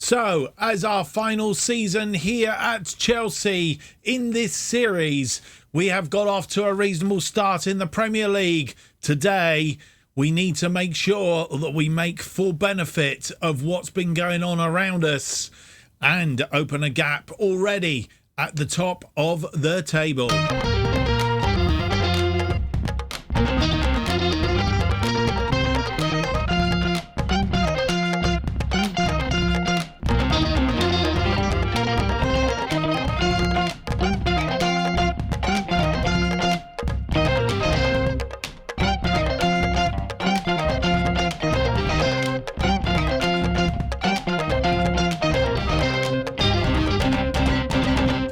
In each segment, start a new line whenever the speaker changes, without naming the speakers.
So, as our final season here at Chelsea in this series, we have got off to a reasonable start in the Premier League. Today, we need to make sure that we make full benefit of what's been going on around us and open a gap already at the top of the table.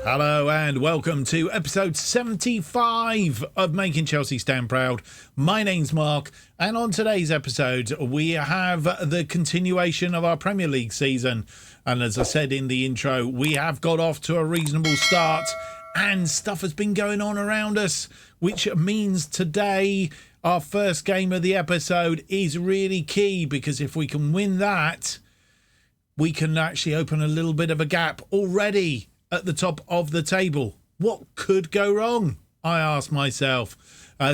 Hello and welcome to episode 75 of Making Chelsea Stand Proud. My name's Mark, and on today's episode we have the continuation of our Premier League season. And as I said in the intro, we have got off to a reasonable start and stuff has been going on around us, which means today our first game of the episode is really key, because if we can win that, we can actually open a little bit of a gap already at the top of the table. What could go wrong? I asked myself.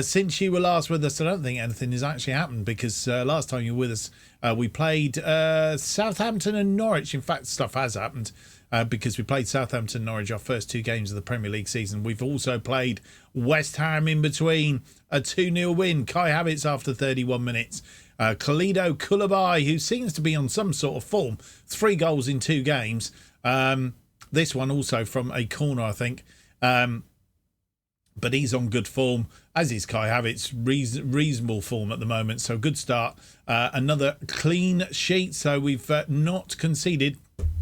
Since you were last with us, I don't think anything has actually happened, because last time you were with us, we played Southampton and Norwich. In fact, stuff has happened because we played Southampton and Norwich our first two games of the Premier League season. We've also played West Ham in between, a 2-0 win. Kai Havertz after 31 minutes. Khalido Koulibaly, who seems to be on some sort of form, 3 goals in 2 games. This one also from a corner, I think. But he's on good form, as is Kai Havertz, reasonable form at the moment. So good start. Another clean sheet. So we've not conceded.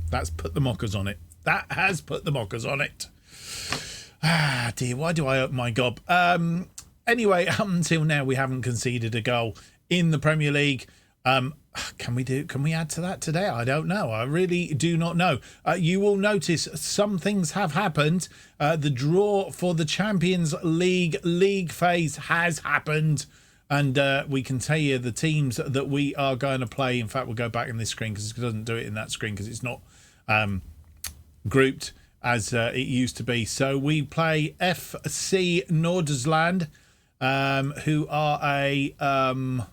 That's put the mockers on it. That has put the mockers on it. Ah, dear. Why do I open my gob? Anyway, up until now, we haven't conceded a goal in the Premier League. Can we add to that today? I don't know. I really do not know. You will notice some things have happened. The draw for the Champions League phase has happened, and we can tell you the teams that we are going to play. In fact, we'll go back in this screen because it doesn't do it in that screen because it's not grouped as it used to be. So we play FC Nordsjælland, who are a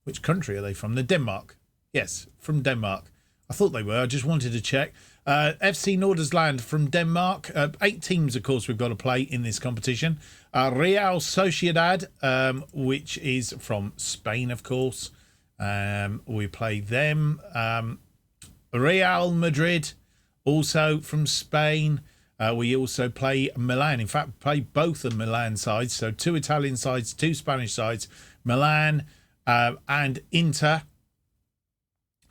which country are they from? They're Denmark. Yes, from Denmark. I thought they were. I just wanted to check. FC Nordsjælland from Denmark. 8 teams, of course, we've got to play in this competition. Real Sociedad, which is from Spain, of course. We play them. Real Madrid, also from Spain. We also play Milan. In fact, play both the Milan sides. So 2 Italian sides, 2 Spanish sides. Milan and Inter,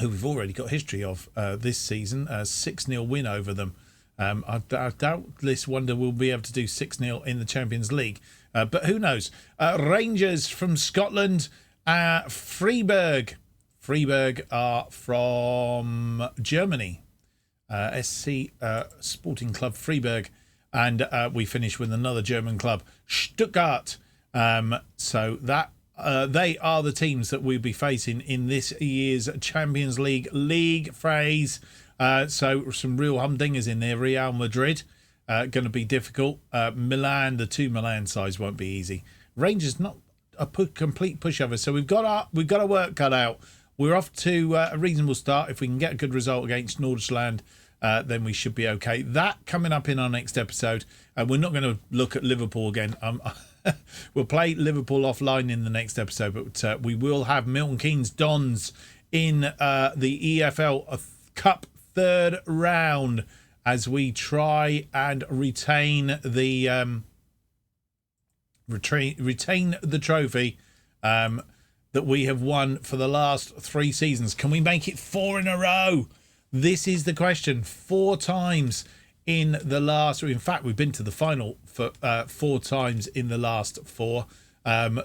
who we've already got history of this season, a 6-0 win over them. I doubtless wonder we'll be able to do 6-0 in the Champions League, but who knows. Rangers from Scotland, Freiburg are from Germany, SC Sporting Club Freiburg, and we finish with another German club, Stuttgart. So that they are the teams that we'll be facing in this year's Champions League phase. So some real humdingers in there. Real Madrid, going to be difficult. Milan, the 2 Milan sides won't be easy. Rangers, not a complete pushover. So we've got our work cut out. We're off to a reasonable start. If we can get a good result against Nordsjælland, then we should be okay. That coming up in our next episode. We're not going to look at Liverpool again. We'll play Liverpool offline in the next episode, but we will have Milton Keynes Dons in the EFL Cup 3rd round as we try and retain the trophy that we have won for the last 3 seasons. Can we make it 4 in a row? This is the question. 4 times in the last, in fact, we've been to the final for 4 times in the last 4,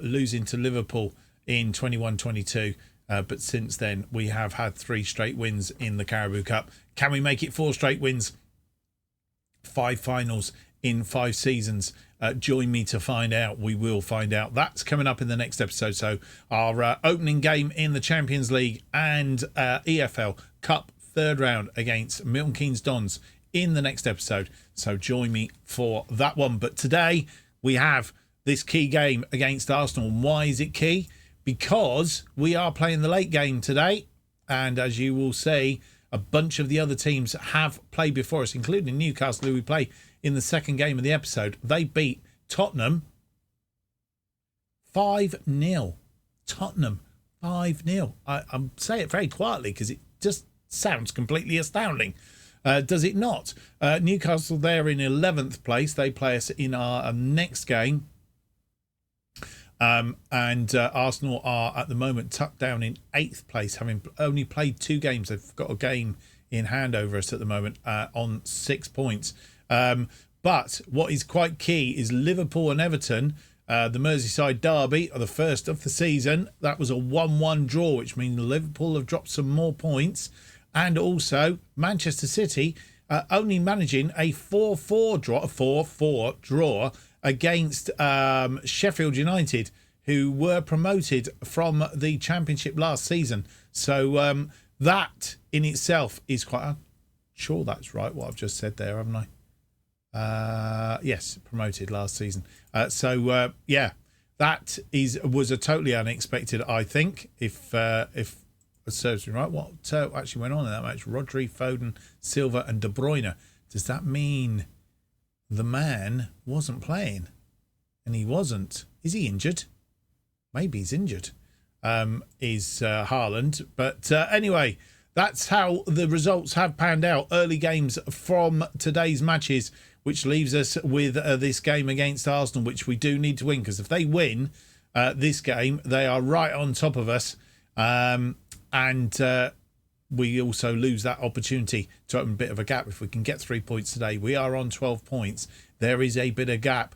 losing to Liverpool in 21-22. But since then, we have had 3 straight wins in the Carabao Cup. Can we make it 4 straight wins? 5 finals in 5 seasons. Join me to find out. We will find out. That's coming up in the next episode. So our opening game in the Champions League and EFL Cup third round against Milton Keynes Dons in the next episode. So join me for that one. But today we have this key game against Arsenal. And why is it key? Because we are playing the late game today. And as you will see, a bunch of the other teams have played before us, including Newcastle, who we play in the second game of the episode. They beat Tottenham 5-0. Tottenham 5-0. I'm saying it very quietly because it just sounds completely astounding. Does it not? Newcastle, they're in 11th place. They play us in our next game. And Arsenal are at the moment tucked down in 8th place, having only played 2 games. They've got a game in hand over us at the moment on 6 points. But what is quite key is Liverpool and Everton, the Merseyside derby, are the first of the season. That was a 1-1 draw, which means Liverpool have dropped some more points. And also Manchester City only managing a 4-4 draw against Sheffield United, who were promoted from the Championship last season. So that in itself is quite... I'm sure that's right, what I've just said there, haven't I? Yes, promoted last season. Yeah, that was a totally unexpected, I think, if it serves me right. What actually went on in that match? Rodri, Foden, Silva and De Bruyne. Does that mean the man wasn't playing? And he wasn't. Is he injured? Maybe he's injured. Is Haaland. But anyway, that's how the results have panned out. Early games from today's matches, which leaves us with this game against Arsenal, which we do need to win, because if they win this game, they are right on top of us. And we also lose that opportunity to open a bit of a gap. If we can get 3 points today, we are on 12 points. There is a bit of gap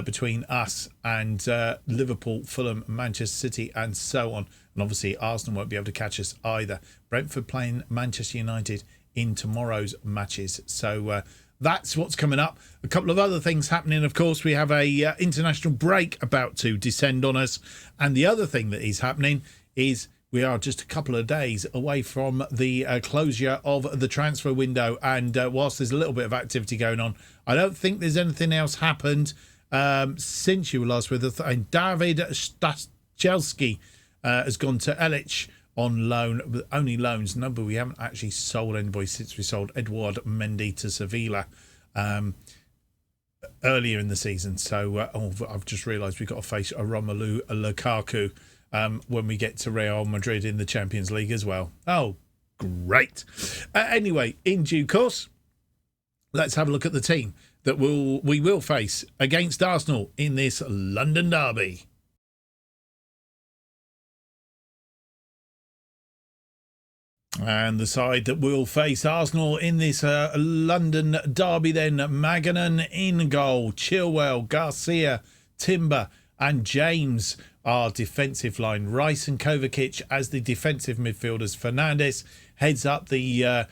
between us and Liverpool, Fulham, Manchester City, and so on. And obviously, Arsenal won't be able to catch us either. Brentford playing Manchester United in tomorrow's matches. So that's what's coming up. A couple of other things happening, of course. We have a international break about to descend on us. And the other thing that is happening is we are just a couple of days away from the closure of the transfer window. And whilst there's a little bit of activity going on, I don't think there's anything else happened since you were last with us. And David Staszelski has gone to Ellich on loan, but only loans. No, but we haven't actually sold anybody since we sold Edouard Mendy to Sevilla earlier in the season. So I've just realised we've got to face a Romelu Lukaku when we get to Real Madrid in the Champions League as well. Oh, great. Anyway, in due course, let's have a look at the team that we will face against Arsenal in this London derby. And the side that will face Arsenal in this London derby then, Maganan in goal, Chilwell, Garcia, Timber and James, our defensive line. Rice and Kovacic as the defensive midfielders. Fernandes heads up the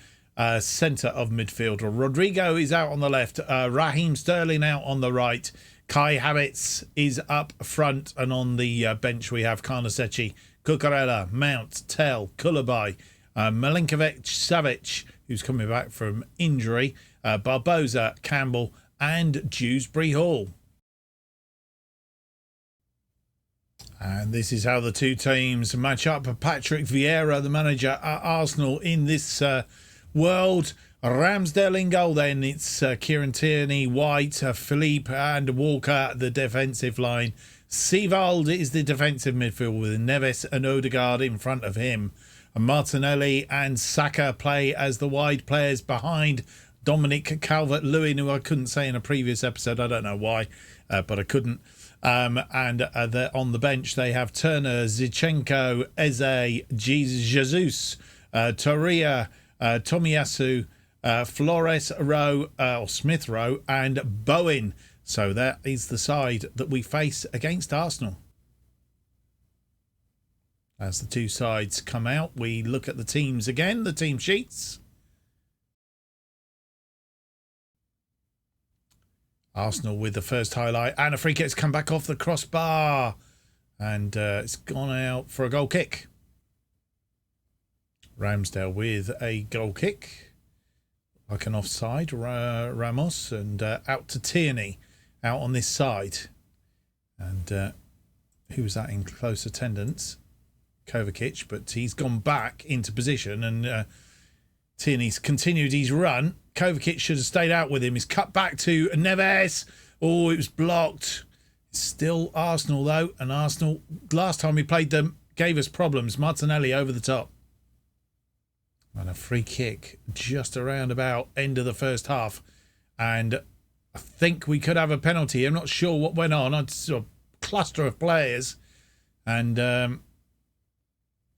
centre of midfield. Rodrigo is out on the left. Raheem Sterling out on the right. Kai Havertz is up front. And on the bench we have Karnasechi, Cucurella, Mount, Tell, Koulibaly, Milinkovic, Savic, who's coming back from injury, Barbosa, Campbell and Dewsbury Hall. And this is how the two teams match up. Patrick Vieira, the manager at Arsenal, in this world. Ramsdale in goal then. It's Kieran Tierney, White, Philippe and Walker, the defensive line. Sivald is the defensive midfield with Neves and Odegaard in front of him. Martinelli and Saka play as the wide players behind Dominic Calvert-Lewin, who I couldn't say in a previous episode. I don't know why, but I couldn't. And on the bench, they have Turner, Zinchenko, Eze, Jesus, Torreira, Tomiyasu, Flores Rowe, or Smith Rowe, and Bowen. So that is the side that we face against Arsenal. As the two sides come out, we look at the teams again, the team sheets. Arsenal with the first highlight, and a free kick's come back off the crossbar, and it's gone out for a goal kick. Ramsdale with a goal kick, like an offside. Ramos, and out to Tierney, out on this side. And who was that in close attendance? Kovacic, but he's gone back into position, and Tierney's continued his run. Kovacic should have stayed out with him. He's cut back to Neves. Oh, it was blocked. It's still Arsenal, though, and Arsenal, last time we played them, gave us problems. Martinelli over the top. And a free kick just around about end of the first half. And I think we could have a penalty. I'm not sure what went on. It's a cluster of players. And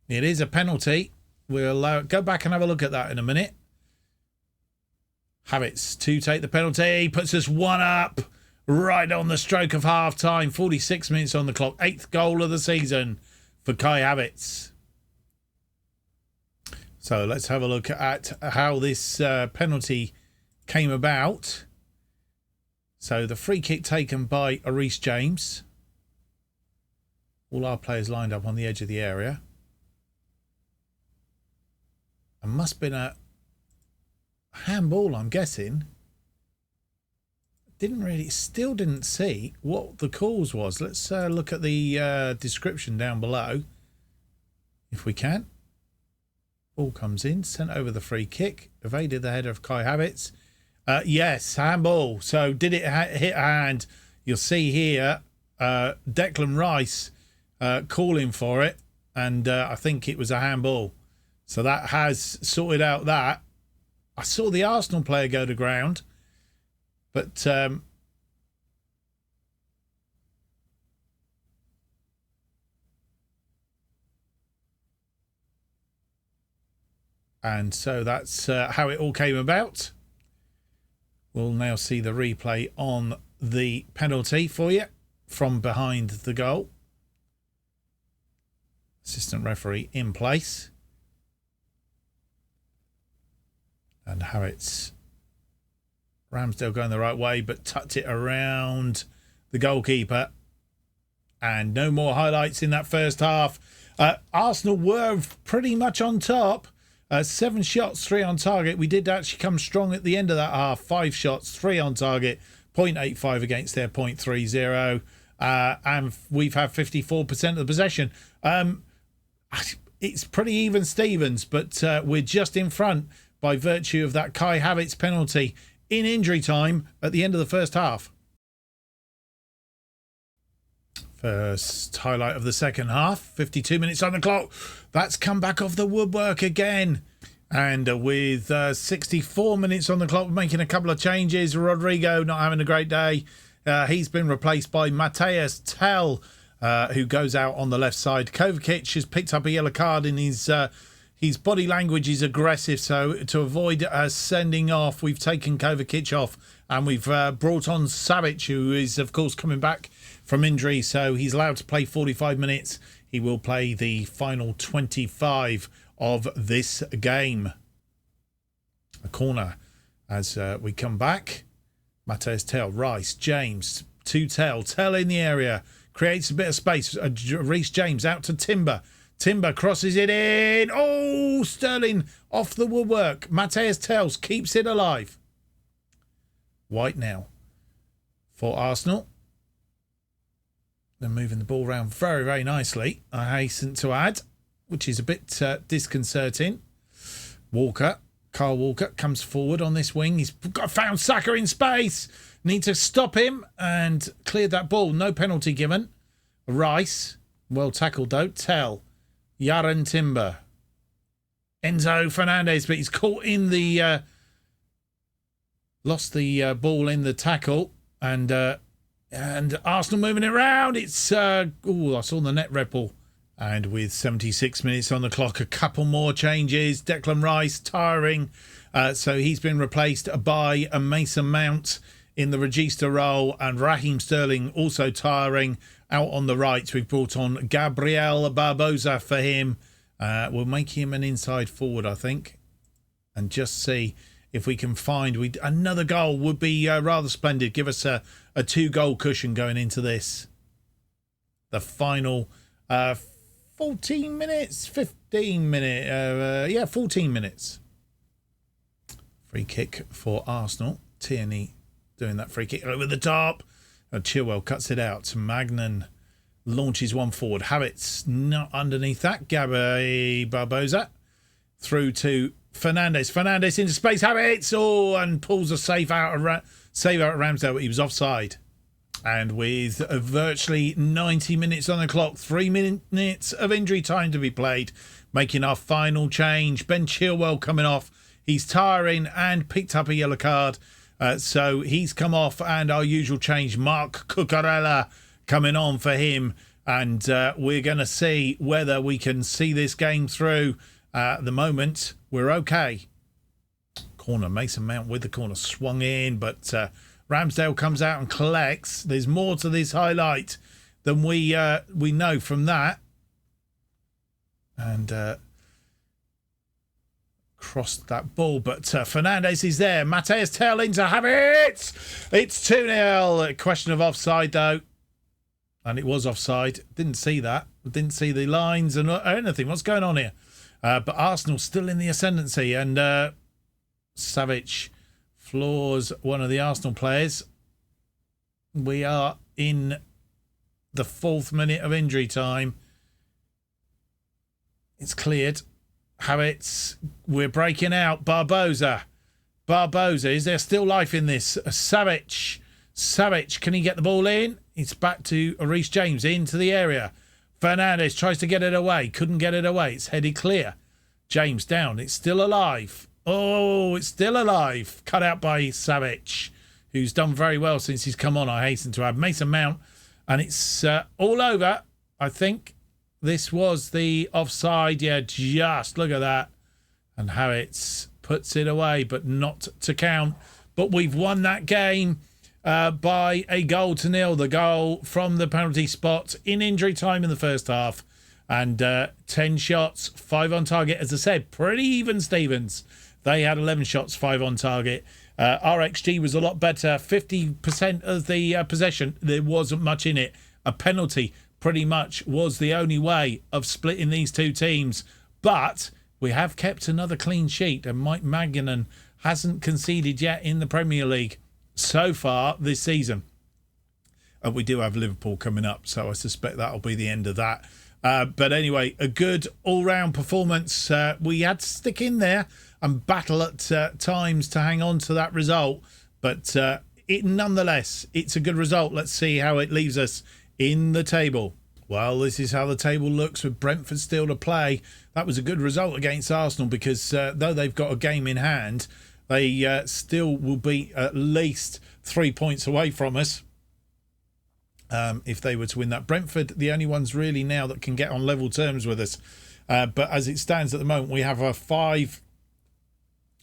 it is a penalty. We'll go back and have a look at that in a minute. Havertz to take the penalty. Puts us one up right on the stroke of half-time. 46 minutes on the clock. 8th goal of the season for Kai Havertz. So let's have a look at how this penalty came about. So the free kick taken by Reece James. All our players lined up on the edge of the area. It must have been a handball, I'm guessing. Still didn't see what the cause was. Let's look at the description down below, if we can. Ball comes in, sent over the free kick, evaded the header of Kai Havertz. Yes, handball. So did it hit a hand? You'll see here Declan Rice calling for it, and I think it was a handball. So that has sorted out that. I saw the Arsenal player go to ground, but and so that's how it all came about. We'll now see the replay on the penalty for you from behind the goal. Assistant referee in place. And Havertz, Ramsdale going the right way, but tucked it around the goalkeeper. And no more highlights in that first half. Arsenal were pretty much on top. 7 shots, 3 on target. We did actually come strong at the end of that half. 5 shots, 3 on target. 0.85 against their 0.30. And we've had 54% of the possession. It's pretty even Stevens, but we're just in front by virtue of that Kai Havertz penalty in injury time at the end of the first half. First highlight of the second half, 52 minutes on the clock. That's come back off the woodwork again. And with 64 minutes on the clock, we're making a couple of changes. Rodrigo not having a great day. He's been replaced by Matthias Tell, who goes out on the left side. Kovacic has picked up a yellow card, and his body language is aggressive. So to avoid sending off, we've taken Kovacic off, and we've brought on Savic, who is, of course, coming back from injury. So he's allowed to play 45 minutes. He will play the final 25 of this game. A corner as we come back. Matthias Tell, Rice, James to Tell. Tell in the area. Creates a bit of space. Reece James out to Timber. Timber crosses it in. Oh, Sterling off the woodwork. Matthias Tells keeps it alive. White now for Arsenal. They're moving the ball around very, very nicely, I hasten to add, which is a bit disconcerting. Walker, Kyle Walker, comes forward on this wing. He's found Saka in space. Need to stop him and cleared that ball. No penalty given. Rice, well tackled though. Tell, Yaron Timber, Enzo Fernandez, but he's caught in the... lost the ball in the tackle, and Arsenal moving it around. It's I saw the net ripple. And with 76 minutes on the clock, a couple more changes. Declan Rice tiring, so he's been replaced by a Mason Mount in the Regista role, and Raheem Sterling also tiring out on the right. We've brought on Gabriel Barbosa for him. We'll make him an inside forward, I think, and just see if we can find another goal would be rather splendid. Give us a 2-goal cushion going into this. The final 14 minutes, 15 minutes, 14 minutes. Free kick for Arsenal. Tierney doing that free kick over the top. Chilwell cuts it out. Magnan launches one forward. Havertz not underneath that. Gabby Barbosa through to Fernandes. Fernandes into space. Havertz and pulls a save out of Ramsdale, but he was offside. And with virtually 90 minutes on the clock, 3 minutes of injury time to be played, making our final change. Ben Chilwell coming off. He's tiring and picked up a yellow card. So he's come off, and our usual change, Mark Cucurella, coming on for him. And we're going to see whether we can see this game through. At the moment, we're okay. Corner, Mason Mount with the corner, swung in, but Ramsdale comes out and collects. There's more to this highlight than we know from that. And crossed that ball, but Fernandes is there. Mateus tail into Havertz. It's 2-0. Question of offside, though. And it was offside. Didn't see that. Didn't see the lines or anything. What's going on here? But Arsenal still in the ascendancy, and Savic floors one of the Arsenal players. We are in the 4th minute of injury time. It's cleared. Havertz, we're breaking out. Barbosa, is there still life in this? Savic, can he get the ball in? It's back to Reece James into the area. Fernandes tries to get it away. Couldn't get it away. It's headed clear. James down. It's still alive. Oh, it's still alive. Cut out by Savic, who's done very well since he's come on, I hasten to add. Mason Mount. And it's all over, I think. This was the offside. Yeah, just look at that. And Havertz puts it away, but not to count. But we've won that game by a 1-0. The goal from the penalty spot in injury time in the first half. And 10 shots, 5 on target. As I said, pretty even, Stevens. They had 11 shots, 5 on target. Our XG was a lot better. 50% of the possession. There wasn't much in it. A penalty pretty much was the only way of splitting these two teams. But we have kept another clean sheet, and Mike Magnan hasn't conceded yet in the Premier League so far this season. We do have Liverpool coming up, so I suspect that'll be the end of that. But anyway, a good all-round performance. We had to stick in there and battle at times to hang on to that result. But nonetheless, it's a good result. Let's see how it leaves us in the table. Well, this is how the table looks with Brentford still to play. That was a good result against Arsenal because though they've got a game in hand, they still will be at least 3 points away from us if they were to win that. Brentford, the only ones really now that can get on level terms with us. But as it stands at the moment, we have a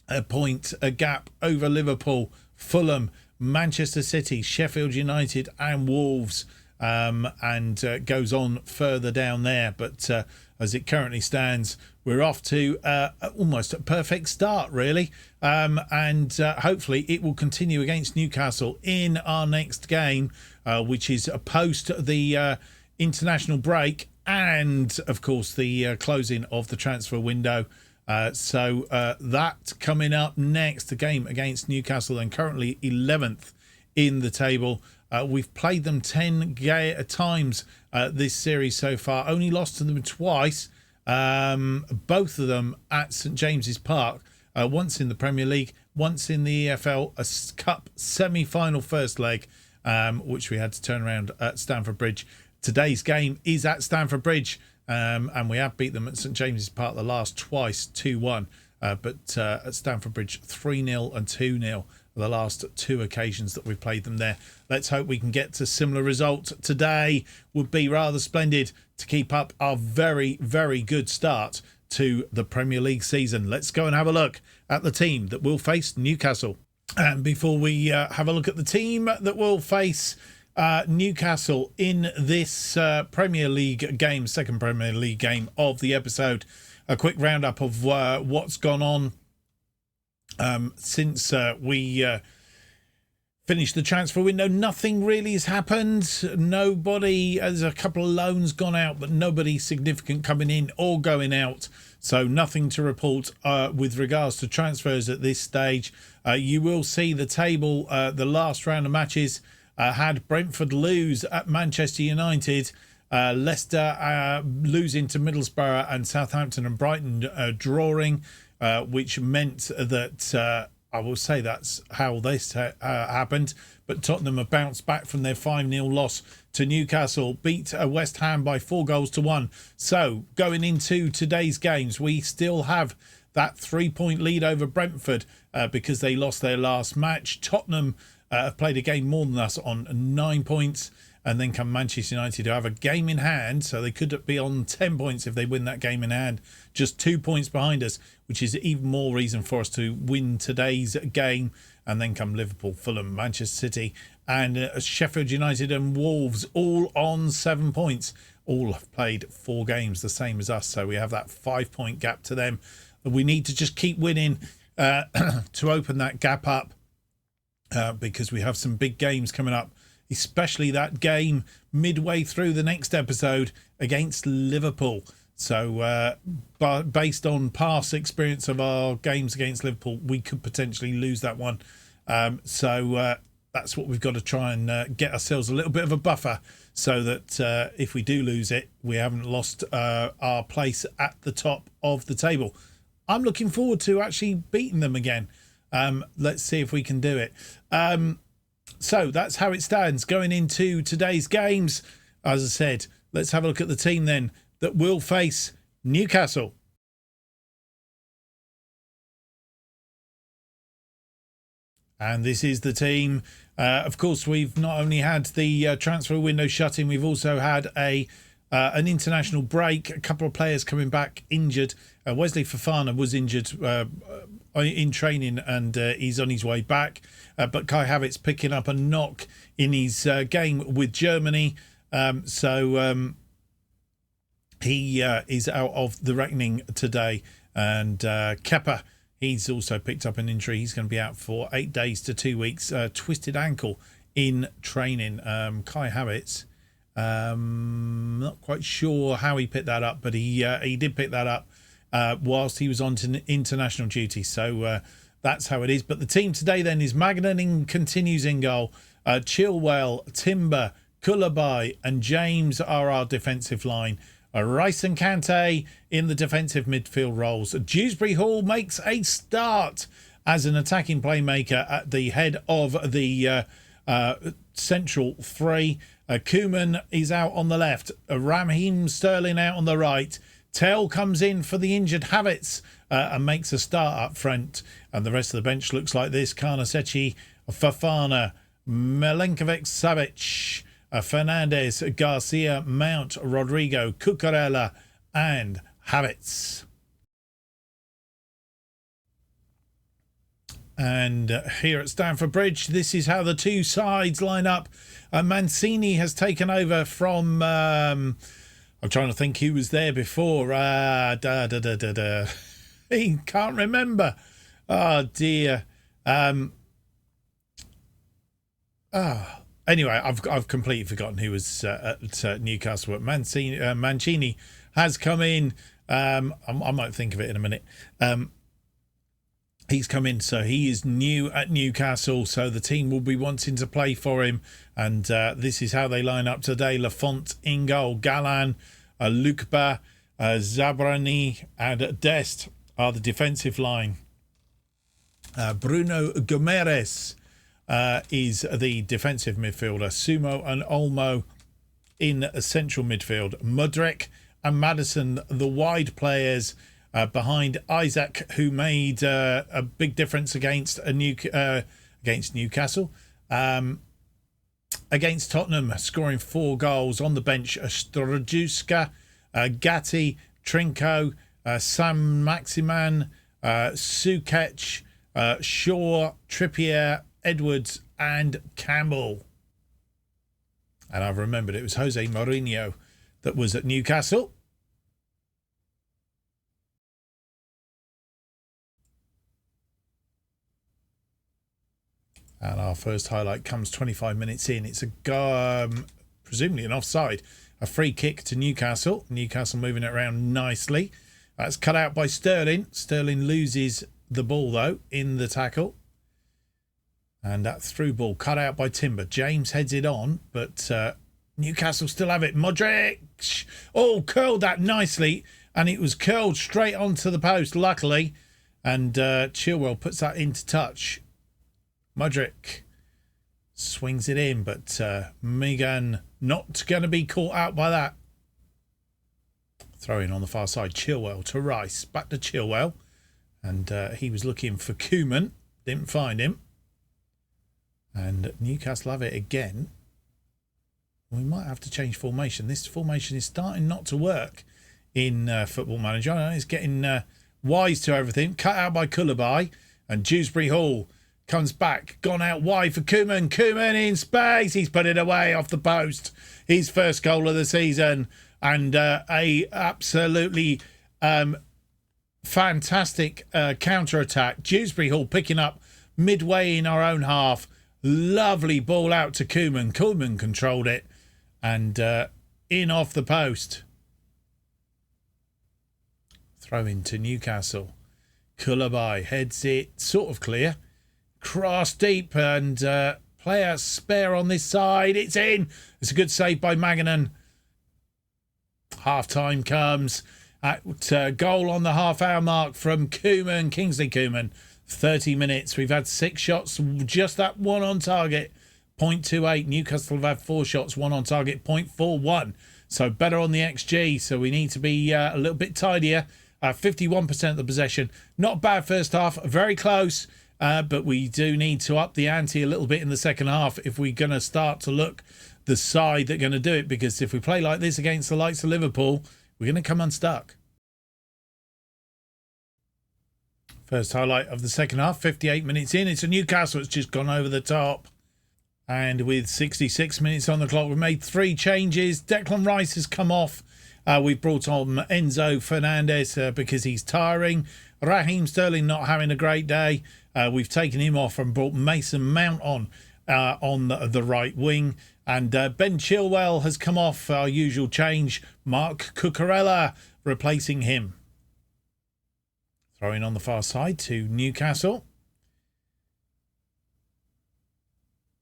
5-point gap over Liverpool, Fulham, Manchester City, Sheffield United and Wolves. And goes on further down there. But as it currently stands, we're off to almost a perfect start, really. And hopefully it will continue against Newcastle in our next game, which is post the international break and, of course, the closing of the transfer window. So that coming up next, the game against Newcastle, and currently 11th in the table. We've played them 10 times this series so far. Only lost to them twice. Both of them at St James's Park. Once in the Premier League, once in the EFL, a cup semi-final first leg, which we had to turn around at Stamford Bridge. Today's game is at Stamford Bridge, and we have beat them at St James's Park the last twice, 2-1. But at Stamford Bridge, 3-0 and 2-0. The last 2 occasions that we've played them there. Let's hope we can get to similar results today. Would be rather splendid to keep up our very, very good start to the Premier League season. Let's go and have a look at the team that will face Newcastle. And before we have a look at the team that will face Newcastle in this Premier League game, second Premier League game of the episode, a quick roundup of what's gone on Since we finished the transfer window, nothing really has happened. Nobody, there's a couple of loans gone out, but nobody significant coming in or going out. So nothing to report with regards to transfers at this stage. You will see the table, the last round of matches had Brentford lose at Manchester United, Leicester losing to Middlesbrough, and Southampton and Brighton drawing, which meant that I will say that's how this happened. But Tottenham have bounced back from their 5-0 loss to Newcastle, beat West Ham by 4-1. So going into today's games, we still have that 3-point lead over Brentford because they lost their last match. Tottenham have played a game more than us on 9 points. And then come Manchester United, who have a game in hand, so they could be on 10 points if they win that game in hand, just 2 points behind us, which is even more reason for us to win today's game. And then come Liverpool, Fulham, Manchester City, and Sheffield United and Wolves, all on 7 points. All have played 4 games, the same as us, so we have that 5-point gap to them. We need to just keep winning to open that gap up because we have some big games coming up, especially that game midway through the next episode against Liverpool. So based on past experience of our games against Liverpool, we could potentially lose that one. So that's what we've got to try and get ourselves a little bit of a buffer so that if we do lose it, we haven't lost our place at the top of the table. I'm looking forward to actually beating them again. Let's see if we can do it. So that's how it stands going into today's games. As I said, let's have a look at the team then that will face Newcastle. And this is the team. Of course, we've not only had the transfer window shutting, we've also had an international break. A couple of players coming back injured. Wesley Fofana was injured in training and he's on his way back. But Kai Havertz picking up a knock in his game with Germany. So he is out of the reckoning today. And Kepa, he's also picked up an injury. He's going to be out for 8 days to 2 weeks. Twisted ankle in training. Kai Havertz, not quite sure how he picked that up, but he did pick that up whilst he was on to international duty. So that's how it is. But the team today then is Magnan continues in goal. Chilwell, Timber, Koulibaly and James are our defensive line. Rice and Kante in the defensive midfield roles. Dewsbury Hall makes a start as an attacking playmaker at the head of the central three. Koeman is out on the left. Raheem Sterling out on the right. Tell comes in for the injured Havertz and makes a start up front. And the rest of the bench looks like this. Karnasechi, Fofana, Milenkovic-Savic, Fernandez, Garcia, Mount, Rodrigo, Cucurella and Havertz. And here at Stamford Bridge, this is how the two sides line up. Mancini has taken over from... I'm trying to think who was there before. He can't remember. Oh, dear. Anyway, I've completely forgotten who was at Newcastle. But Mancini has come in. I might think of it in a minute. He's come in, so he is new at Newcastle. So the team will be wanting to play for him. And this is how they line up today. Lafont in goal. Galan, Lukba, Zabrani and Dest are the defensive line. Bruno Gomes is the defensive midfielder. Sumo and Olmo in central midfield. Mudryk and Maddison, the wide players behind Isaac, who made a big difference against Newcastle. Against Tottenham, scoring 4 goals on the bench. Strajewska, Gatti, Trinko, Sam Maximan, Sukech, Shaw, Trippier, Edwards and Campbell. And I've remembered it was Jose Mourinho that was at Newcastle. And our first highlight comes 25 minutes in. It's presumably an offside. A free kick to Newcastle. Newcastle moving it around nicely. That's cut out by Sterling. Sterling loses the ball, though, in the tackle. And that through ball cut out by Timber. James heads it on, but Newcastle still have it. Modric! Oh, curled that nicely. And it was curled straight onto the post, luckily. And Chilwell puts that into touch. Modric swings it in, but Megan not going to be caught out by that. Throw in on the far side. Chilwell to Rice. Back to Chilwell. And he was looking for Koeman. Didn't find him. And Newcastle have it again. We might have to change formation. This formation is starting not to work in Football Manager. I know it's getting wise to everything. Cut out by Koulibaly. And Dewsbury Hall comes back. Gone out wide for Koeman. Koeman in space. He's put it away off the post. His first goal of the season. And a absolutely fantastic counter-attack. Dewsbury Hall picking up midway in our own half. Lovely ball out to Koeman. Koeman controlled it. And in off the post. Throw into Newcastle. Koulibaly heads it sort of clear. Cross deep and player spare on this side. It's in. It's a good save by Maganan. Half time comes. Goal on the half-hour mark from Koeman, Kingsley Koeman. 30 minutes. We've had 6 shots, just that one on target. 0.28. Newcastle have had 4 shots, 1 on target, 0.41. So better on the XG. So we need to be a little bit tidier. 51% of the possession. Not bad first half. Very close. But we do need to up the ante a little bit in the second half if we're going to start to look the side that's going to do it. Because if we play like this against the likes of Liverpool, we're going to come unstuck. First highlight of the second half, 58 minutes in. It's a Newcastle. It's just gone over the top. And with 66 minutes on the clock, we've made 3 changes. Declan Rice has come off. We've brought on Enzo Fernandez because he's tiring. Raheem Sterling not having a great day. We've taken him off and brought Mason Mount on the right wing. And Ben Chilwell has come off, our usual change. Mark Cucurella replacing him. Throwing on the far side to Newcastle.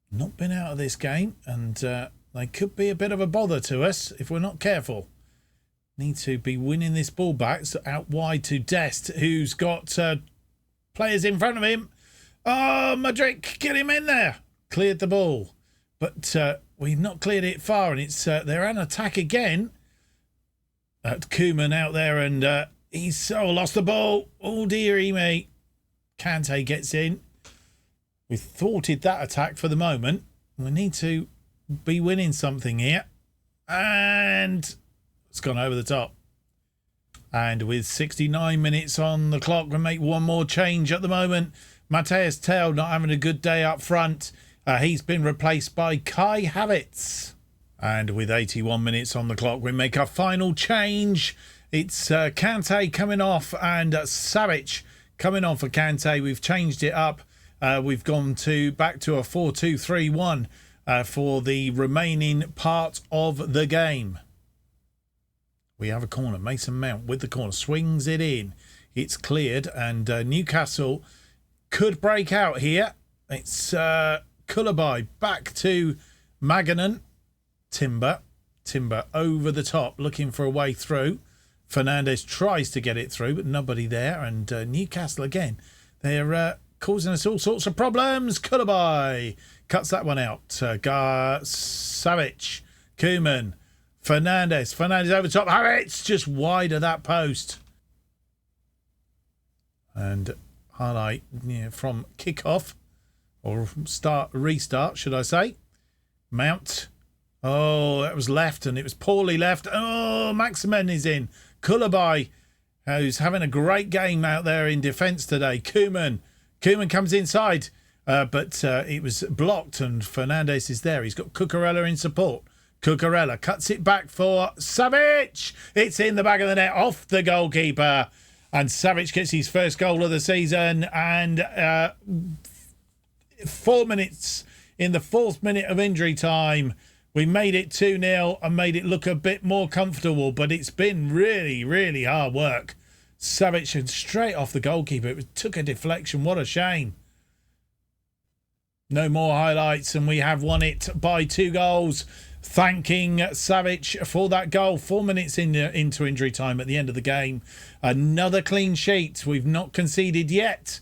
Not been out of this game, and they could be a bit of a bother to us if we're not careful. Need to be winning this ball back. So out wide to Dest, who's got players in front of him. Oh, Modric, get him in there. Cleared the ball. But we've not cleared it far, and it's they're on attack again. Koeman out there, and he's lost the ball. Oh, dearie me. Kante gets in. We've thwarted that attack for the moment. We need to be winning something here. And it's gone over the top. And with 69 minutes on the clock, we make one more change at the moment. Matthias Tell not having a good day up front. He's been replaced by Kai Havertz. And with 81 minutes on the clock, we make our final change. It's Kante coming off and Savic coming on for Kante. We've changed it up. We've gone back to a 4-2-3-1 for the remaining part of the game. We have a corner. Mason Mount with the corner. Swings it in. It's cleared. And Newcastle could break out here. It's Koulibaly back to Maganan. Timber over the top looking for a way through. Fernandez tries to get it through, but nobody there. And Newcastle again. They're causing us all sorts of problems. Koulibaly cuts that one out. Savic, Koeman, Fernandez over top. Havertz just wide of that post. And highlight from kickoff or restart, should I say? Mount. Oh, that was left, and it was poorly left. Oh, Maximin is in. Koulibaly, who's having a great game out there in defence today. Koeman comes inside, but it was blocked, and Fernandez is there. He's got Cucurella in support. Cucurella cuts it back for Savic. It's in the back of the net, off the goalkeeper. And Savic gets his first goal of the season. And 4 minutes in the 4th minute of injury time. We made it 2-0 and made it look a bit more comfortable, but it's been really, really hard work. Savic straight off the goalkeeper. It took a deflection. What a shame. No more highlights, and we have won it by 2 goals. Thanking Savic for that goal. 4 minutes into injury time at the end of the game. Another clean sheet. We've not conceded yet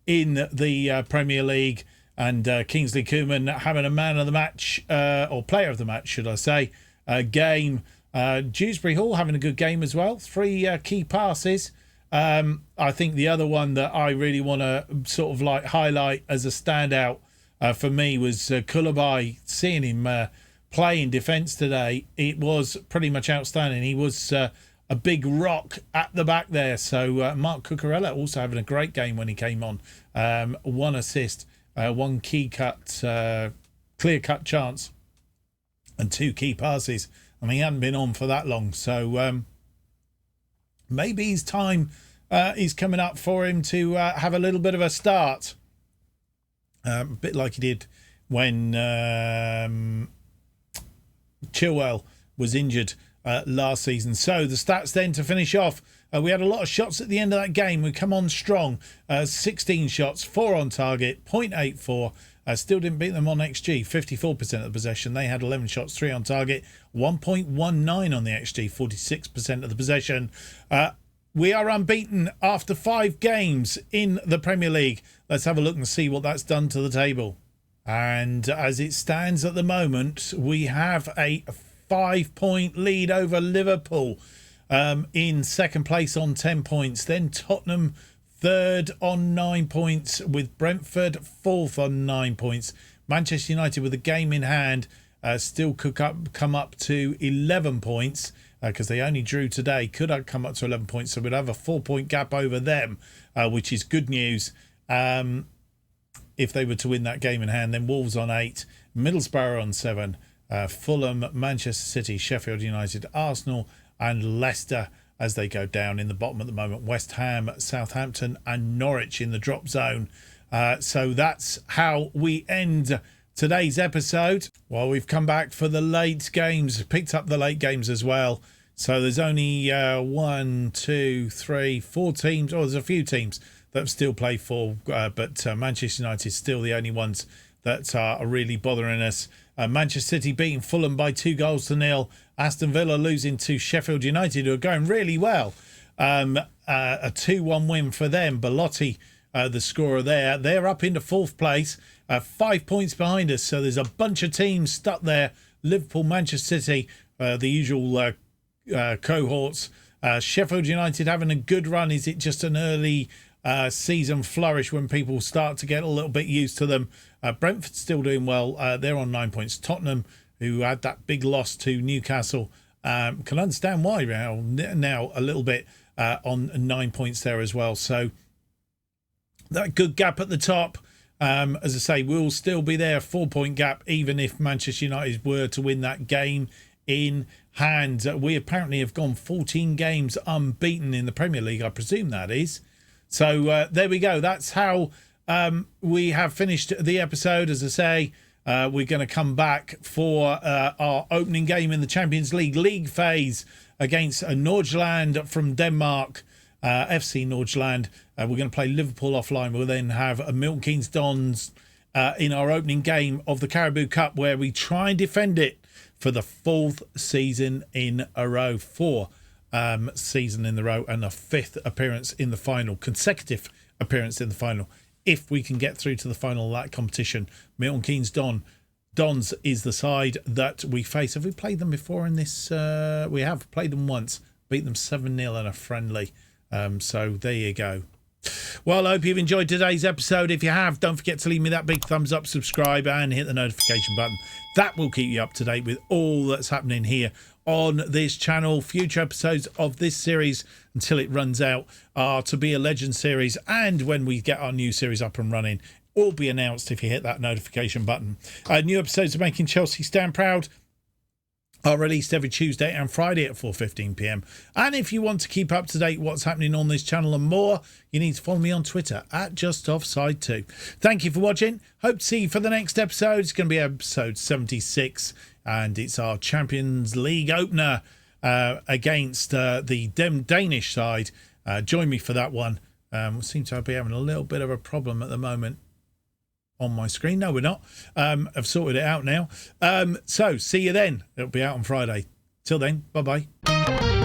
in the Premier League. And Kingsley Coman having a man of the match, or player of the match, should I say, game. Dewsbury Hall having a good game as well. 3 key passes. I think the other one that I really want to sort of like highlight as a standout for me was Koulibaly. Seeing him play in defence today, it was pretty much outstanding. He was a big rock at the back there. So Mark Cucurella also having a great game when he came on. 1 assist. 1 key cut, clear cut chance, and 2 key passes. I mean, he hadn't been on for that long, so maybe his time is coming up for him to have a little bit of a start, a bit like he did when Chilwell was injured last season. So the stats then to finish off. We had a lot of shots at the end of that game. We come on strong. 16 shots, 4 on target, 0.84. Still didn't beat them on XG. 54% of the possession. They had 11 shots, 3 on target, 1.19 on the XG, 46% of the possession. We are unbeaten after 5 games in the Premier League. Let's have a look and see what that's done to the table. And as it stands at the moment, we have a 5-point lead over Liverpool. In second place on 10 points. Then Tottenham third on 9 points, with Brentford fourth on 9 points. Manchester United with a game in hand still could come up to 11 points because they only drew today. Could have come up to 11 points, so we'd have a 4-point gap over them, which is good news if they were to win that game in hand. Then Wolves on 8, Middlesbrough on 7, Fulham, Manchester City, Sheffield United, Arsenal and Leicester as they go down in the bottom at the moment. West Ham, Southampton and Norwich in the drop zone. So that's how we end today's episode. Well, we've come back for the late games, picked up the late games as well. So there's only 1, 2, 3, 4 teams. Oh, there's a few teams that have still played for, but Manchester United is still the only ones that are really bothering us. Manchester City beating Fulham by 2-0. Aston Villa losing to Sheffield United, who are going really well. A 2-1 win for them. Belotti, the scorer there. They're up into 4th place, 5 points behind us. So there's a bunch of teams stuck there. Liverpool, Manchester City, the usual cohorts. Sheffield United having a good run. Is it just an early season flourish when people start to get a little bit used to them? Brentford still doing well. They're on 9 points. Tottenham, who had that big loss to Newcastle, can understand why now a little bit on 9 points there as well. So that good gap at the top. As I say, we'll still be there, 4-point gap, even if Manchester United were to win that game in hand. We apparently have gone 14 games unbeaten in the Premier League, I presume that is. So there we go. That's how we have finished the episode. As I say, we're going to come back for our opening game in the Champions League phase against Nordsjælland from Denmark, FC Nordsjælland. We're going to play Liverpool offline. We'll then have Milton Keynes Dons in our opening game of the Carabao Cup, where we try and defend it for the 4th season in a row. 4 season in the row, and a 5th appearance in the final, consecutive appearance in the final. If we can get through to the final of that competition, Milton Keynes Dons is the side that we face. Have we played them before in this? We have played them once, beat them 7-0 in a friendly. So there you go. Well, I hope you've enjoyed today's episode. If you have, don't forget to leave me that big thumbs up, subscribe and hit the notification button. That will keep you up to date with all that's happening here on this channel. Future episodes of this series, until it runs out, are to be a Legend series, and when we get our new series up and running, all be announced if you hit that notification button. New episodes of Making Chelsea Stand Proud are released every Tuesday and Friday at 4:15 p.m. And if you want to keep up to date what's happening on this channel and more, you need to follow me on Twitter at JustOffsideFM. Thank you for watching. Hope to see you for the next episode. It's going to be episode 76, and it's our Champions League opener against the Danish side. Join me for that one. Seem to be having a little bit of a problem at the moment on my screen. No, we're not. I've sorted it out now. So see you then. It'll be out on Friday. Till then, bye-bye.